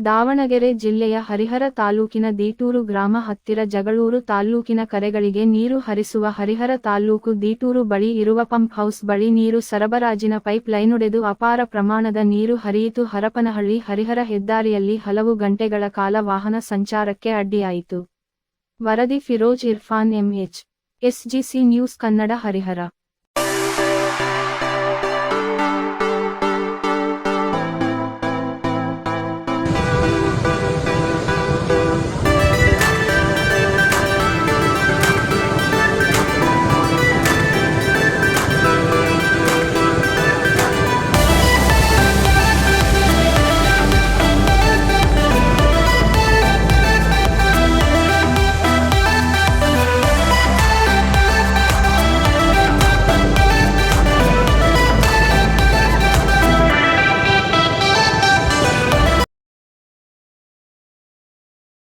ದಾವಣಗೆರೆ ಜಿಲ್ಲೆಯ ಹರಿಹರ ತಾಲೂಕಿನ ದೀಟೂರು ಗ್ರಾಮ ಹತ್ತಿರ ಜಗಳೂರು ತಾಲ್ಲೂಕಿನ ಕೆರೆಗಳಿಗೆ ನೀರು ಹರಿಸುವ ಹರಿಹರ ತಾಲ್ಲೂಕು ದೀಟೂರು ಬಳಿ ಇರುವ ಪಂಪ್ ಹೌಸ್ ಬಳಿ ನೀರು ಸರಬರಾಜಿನ ಪೈಪ್ ಲೈನ್ನೊಡೆದು ಅಪಾರ ಪ್ರಮಾಣದ ನೀರು ಹರಿಯಿತು. ಹರಪನಹಳ್ಳಿ ಹರಿಹರ ಹೆದ್ದಾರಿಯಲ್ಲಿ ಹಲವು ಗಂಟೆಗಳ ಕಾಲ ವಾಹನ ಸಂಚಾರಕ್ಕೆ ಅಡ್ಡಿಯಾಯಿತು. ವರದಿ ಫಿರೋಜ್ ಇರ್ಫಾನ್ ಎಂಎಚ್. ಎಸ್ಜಿಸಿ ನ್ಯೂಸ್ ಕನ್ನಡ ಹರಿಹರ.